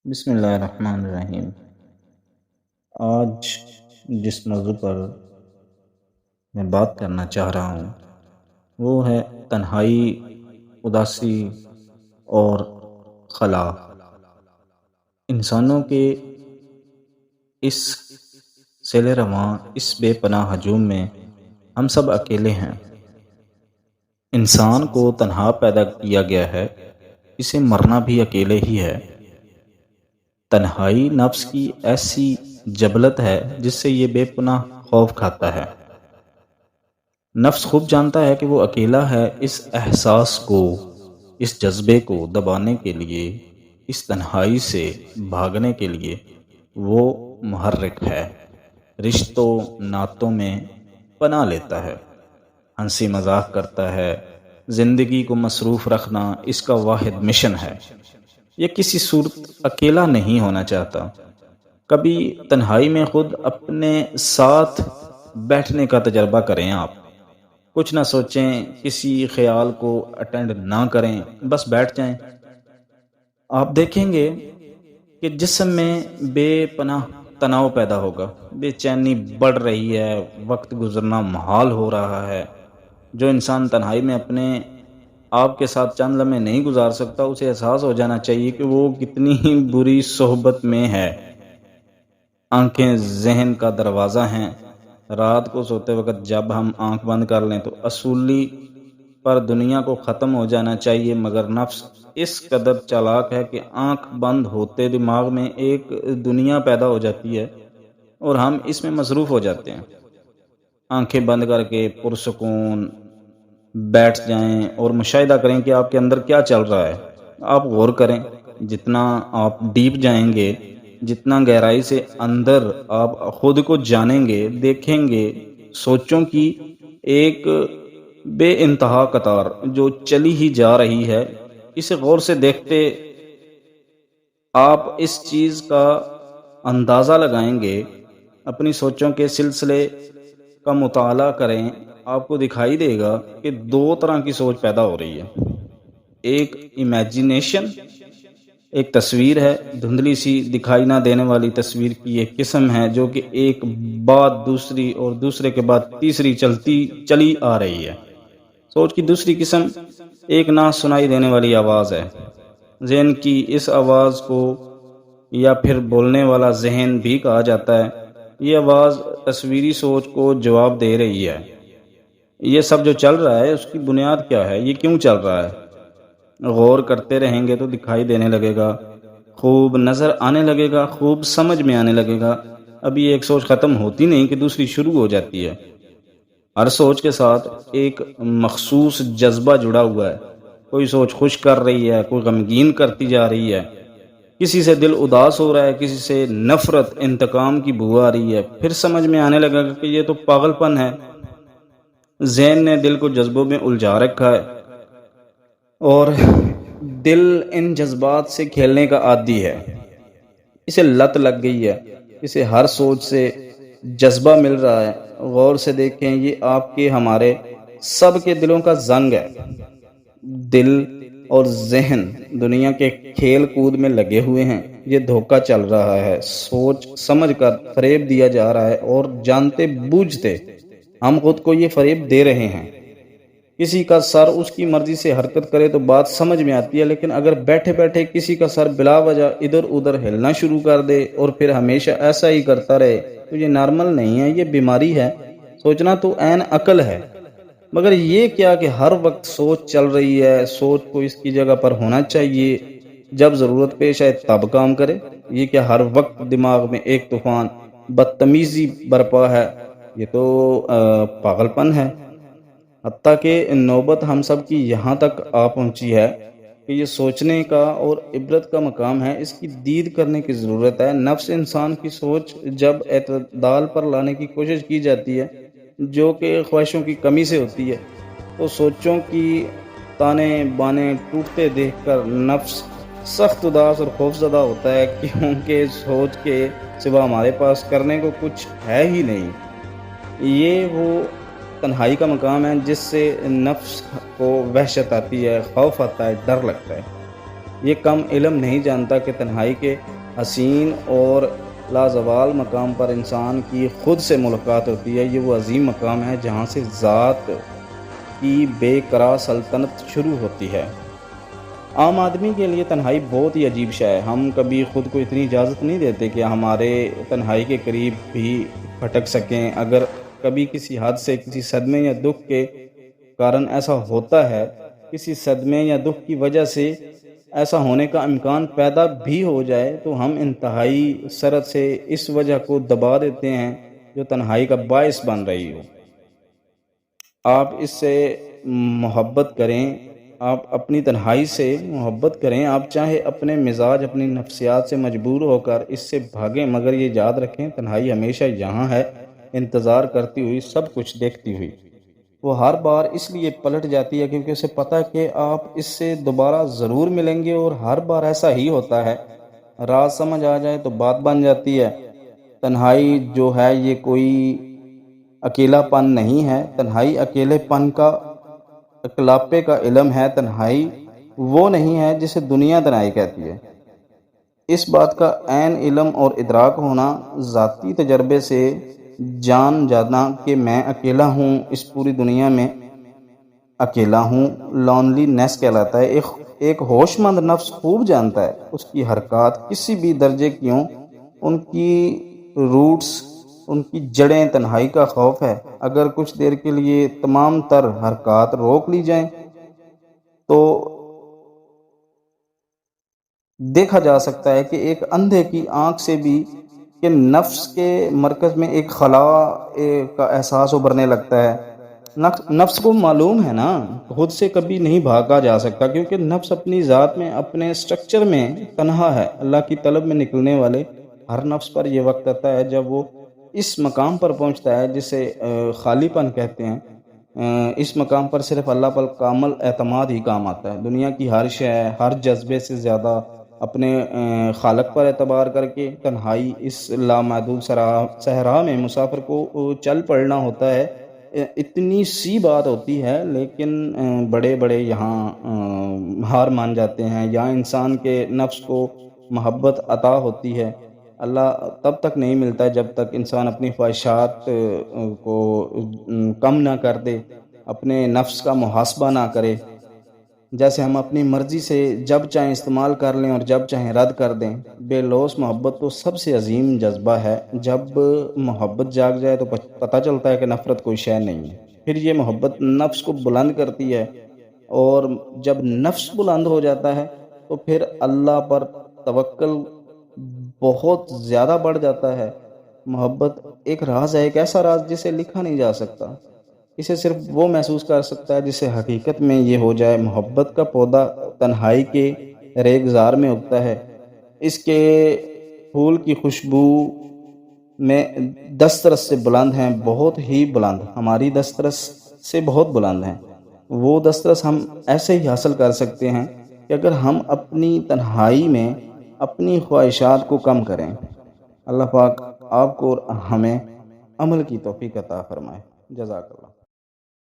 بسم اللہ الرحمن الرحیم۔ آج جس موضوع پر میں بات کرنا چاہ رہا ہوں وہ ہے تنہائی، اداسی اور خلا۔ انسانوں کے اس سیل رواں، اس بے پناہ ہجوم میں ہم سب اکیلے ہیں۔ انسان کو تنہا پیدا کیا گیا ہے، اسے مرنا بھی اکیلے ہی ہے۔ تنہائی نفس کی ایسی جبلت ہے جس سے یہ بے پناہ خوف کھاتا ہے۔ نفس خوب جانتا ہے کہ وہ اکیلا ہے۔ اس احساس کو، اس جذبے کو دبانے کے لیے، اس تنہائی سے بھاگنے کے لیے وہ محرک ہے، رشتوں ناتوں میں پناہ لیتا ہے، ہنسی مذاق کرتا ہے۔ زندگی کو مصروف رکھنا اس کا واحد مشن ہے۔ یہ کسی صورت اکیلا نہیں ہونا چاہتا۔ کبھی تنہائی میں خود اپنے ساتھ بیٹھنے کا تجربہ کریں۔ آپ کچھ نہ سوچیں، کسی خیال کو اٹینڈ نہ کریں، بس بیٹھ جائیں۔ آپ دیکھیں گے کہ جسم میں بے پناہ تناؤ پیدا ہوگا، بے چینی بڑھ رہی ہے، وقت گزرنا محال ہو رہا ہے۔ جو انسان تنہائی میں اپنے آپ کے ساتھ چند لمحے نہیں گزار سکتا، اسے احساس ہو جانا چاہیے کہ وہ کتنی ہی بری صحبت میں ہے۔ آنکھیں ذہن کا دروازہ ہیں۔ رات کو سوتے وقت جب ہم آنکھ بند کر لیں تو اصولی پر دنیا کو ختم ہو جانا چاہیے، مگر نفس اس قدر چالاک ہے کہ آنکھ بند ہوتے دماغ میں ایک دنیا پیدا ہو جاتی ہے اور ہم اس میں مصروف ہو جاتے ہیں۔ آنکھیں بند کر کے پرسکون بیٹھ جائیں اور مشاہدہ کریں کہ آپ کے اندر کیا چل رہا ہے۔ آپ غور کریں، جتنا آپ ڈیپ جائیں گے، جتنا گہرائی سے اندر آپ خود کو جانیں گے، دیکھیں گے سوچوں کی ایک بے انتہا قطار جو چلی ہی جا رہی ہے۔ اسے غور سے دیکھتے آپ اس چیز کا اندازہ لگائیں گے۔ اپنی سوچوں کے سلسلے کا مطالعہ کریں، آپ کو دکھائی دے گا کہ دو طرح کی سوچ پیدا ہو رہی ہے۔ ایک امیجینیشن، ایک تصویر ہے، دھندلی سی دکھائی نہ دینے والی تصویر کی ایک قسم ہے جو کہ ایک بعد دوسری اور دوسرے کے بعد تیسری چلی آ رہی ہے۔ سوچ کی دوسری قسم ایک نہ سنائی دینے والی آواز ہے۔ ذہن کی اس آواز کو یا پھر بولنے والا ذہن بھی کہا جاتا ہے۔ یہ آواز تصویری سوچ کو جواب دے رہی ہے۔ یہ سب جو چل رہا ہے اس کی بنیاد کیا ہے؟ یہ کیوں چل رہا ہے؟ غور کرتے رہیں گے تو دکھائی دینے لگے گا، خوب نظر آنے لگے گا، خوب سمجھ میں آنے لگے گا۔ ابھی ایک سوچ ختم ہوتی نہیں کہ دوسری شروع ہو جاتی ہے۔ ہر سوچ کے ساتھ ایک مخصوص جذبہ جڑا ہوا ہے۔ کوئی سوچ خوش کر رہی ہے، کوئی غمگین کرتی جا رہی ہے، کسی سے دل اداس ہو رہا ہے، کسی سے نفرت، انتقام کی بو آ رہی ہے۔ پھر سمجھ میں آنے لگا کہ یہ تو پاگل پن ہے۔ ذہن نے دل کو جذبوں میں الجھا رکھا ہے اور دل ان جذبات سے کھیلنے کا عادی ہے۔ اسے لت لگ گئی ہے، اسے ہر سوچ سے جذبہ مل رہا ہے۔ غور سے دیکھیں، یہ آپ کے، ہمارے سب کے دلوں کا زنگ ہے۔ دل اور ذہن دنیا کے کھیل کود میں لگے ہوئے ہیں۔ یہ دھوکہ چل رہا ہے، سوچ سمجھ کر فریب دیا جا رہا ہے اور جانتے بوجھتے ہم خود کو یہ فریب دے رہے ہیں۔ کسی کا سر اس کی مرضی سے حرکت کرے تو بات سمجھ میں آتی ہے، لیکن اگر بیٹھے بیٹھے کسی کا سر بلا وجہ ادھر ادھر ہلنا شروع کر دے اور پھر ہمیشہ ایسا ہی کرتا رہے تو یہ نارمل نہیں ہے، یہ بیماری ہے۔ سوچنا تو عین عقل ہے، مگر یہ کیا کہ ہر وقت سوچ چل رہی ہے۔ سوچ کو اس کی جگہ پر ہونا چاہیے، جب ضرورت پیش آئے تب کام کرے۔ یہ کیا ہر وقت دماغ میں ایک طوفان بدتمیزی برپا ہے؟ یہ تو پاگل پن ہے۔ حتیٰ کہ نوبت ہم سب کی یہاں تک آ پہنچی ہے کہ یہ سوچنے کا اور عبرت کا مقام ہے، اس کی دید کرنے کی ضرورت ہے۔ نفس انسان کی سوچ جب اعتدال پر لانے کی کوشش کی جاتی ہے، جو کہ خواہشوں کی کمی سے ہوتی ہے، تو سوچوں کی تانے بانے ٹوٹتے دیکھ کر نفس سخت اداس اور خوفزدہ ہوتا ہے، کیونکہ سوچ کے سوا ہمارے پاس کرنے کو کچھ ہے ہی نہیں۔ یہ وہ تنہائی کا مقام ہے جس سے نفس کو وحشت آتی ہے، خوف آتا ہے، ڈر لگتا ہے۔ یہ کم علم نہیں جانتا کہ تنہائی کے حسین اور لازوال مقام پر انسان کی خود سے ملاقات ہوتی ہے۔ یہ وہ عظیم مقام ہے جہاں سے ذات کی بے قرار سلطنت شروع ہوتی ہے۔ عام آدمی کے لیے تنہائی بہت ہی عجیب شے ہے۔ ہم کبھی خود کو اتنی اجازت نہیں دیتے کہ ہمارے تنہائی کے قریب بھی پھٹک سکیں۔ اگر کبھی کسی حادثے، کسی صدمے یا دکھ کے کارن ایسا ہوتا ہے، کسی صدمے یا دکھ کی وجہ سے ایسا ہونے کا امکان پیدا بھی ہو جائے، تو ہم انتہائی سرعت سے اس وجہ کو دبا دیتے ہیں جو تنہائی کا باعث بن رہی ہو۔ آپ اس سے محبت کریں، آپ اپنی تنہائی سے محبت کریں۔ آپ چاہے اپنے مزاج، اپنی نفسیات سے مجبور ہو کر اس سے بھاگیں، مگر یہ یاد رکھیں تنہائی ہمیشہ یہاں ہے، انتظار کرتی ہوئی، سب کچھ دیکھتی ہوئی۔ وہ ہر بار اس لیے پلٹ جاتی ہے کیونکہ اسے پتہ ہے کہ آپ اس سے دوبارہ ضرور ملیں گے، اور ہر بار ایسا ہی ہوتا ہے۔ راز سمجھ آ جائے تو بات بن جاتی ہے۔ تنہائی جو ہے یہ کوئی اکیلا پن نہیں ہے، تنہائی اکیلے پن کا، اکلاپے کا علم ہے۔ تنہائی وہ نہیں ہے جسے دنیا تنہائی کہتی ہے۔ اس بات کا عین علم اور ادراک ہونا، ذاتی تجربے سے جان جانا کہ میں اکیلا ہوں، اس پوری دنیا میں اکیلا ہوں، لونلی نیس کہلاتا ہے۔ ایک ہوش مند نفس خوب جانتا ہے اس کی حرکات کسی بھی درجے کی ہوں، ان کی روٹس، ان کی جڑیں تنہائی کا خوف ہے۔ اگر کچھ دیر کے لیے تمام تر حرکات روک لی جائیں تو دیکھا جا سکتا ہے کہ ایک اندھے کی آنکھ سے بھی کہ نفس کے مرکز میں ایک خلا کا احساس ابھرنے لگتا ہے۔ نفس کو معلوم ہے نا، خود سے کبھی نہیں بھاگا جا سکتا، کیونکہ نفس اپنی ذات میں، اپنے سٹرکچر میں تنہا ہے۔ اللہ کی طلب میں نکلنے والے ہر نفس پر یہ وقت آتا ہے جب وہ اس مقام پر پہنچتا ہے جسے خالی پن کہتے ہیں۔ اس مقام پر صرف اللہ پر کامل اعتماد ہی کام آتا ہے۔ دنیا کی ہر شے، ہر جذبے سے زیادہ اپنے خالق پر اعتبار کر کے تنہائی اس لامحدود صحرا میں مسافر کو چل پڑنا ہوتا ہے۔ اتنی سی بات ہوتی ہے، لیکن بڑے بڑے یہاں ہار مان جاتے ہیں۔ یہاں انسان کے نفس کو محبت عطا ہوتی ہے۔ اللہ تب تک نہیں ملتا جب تک انسان اپنی خواہشات کو کم نہ کر دے، اپنے نفس کا محاسبہ نہ کرے۔ جیسے ہم اپنی مرضی سے جب چاہیں استعمال کر لیں اور جب چاہیں رد کر دیں۔ بے لوث محبت تو سب سے عظیم جذبہ ہے۔ جب محبت جاگ جائے تو پتہ چلتا ہے کہ نفرت کوئی شے نہیں ہے۔ پھر یہ محبت نفس کو بلند کرتی ہے، اور جب نفس بلند ہو جاتا ہے تو پھر اللہ پر توکل بہت زیادہ بڑھ جاتا ہے۔ محبت ایک راز ہے، ایک ایسا راز جسے لکھا نہیں جا سکتا۔ اسے صرف وہ محسوس کر سکتا ہے جسے حقیقت میں یہ ہو جائے۔ محبت کا پودا تنہائی کے ریگزار میں اگتا ہے۔ اس کے پھول کی خوشبو میں دسترس سے بلند ہیں، بہت ہی بلند، ہماری دسترس سے بہت بلند ہیں۔ وہ دسترس ہم ایسے ہی حاصل کر سکتے ہیں کہ اگر ہم اپنی تنہائی میں اپنی خواہشات کو کم کریں۔ اللہ پاک آپ کو اور ہمیں عمل کی توفیق عطا فرمائے۔ جزاک اللہ۔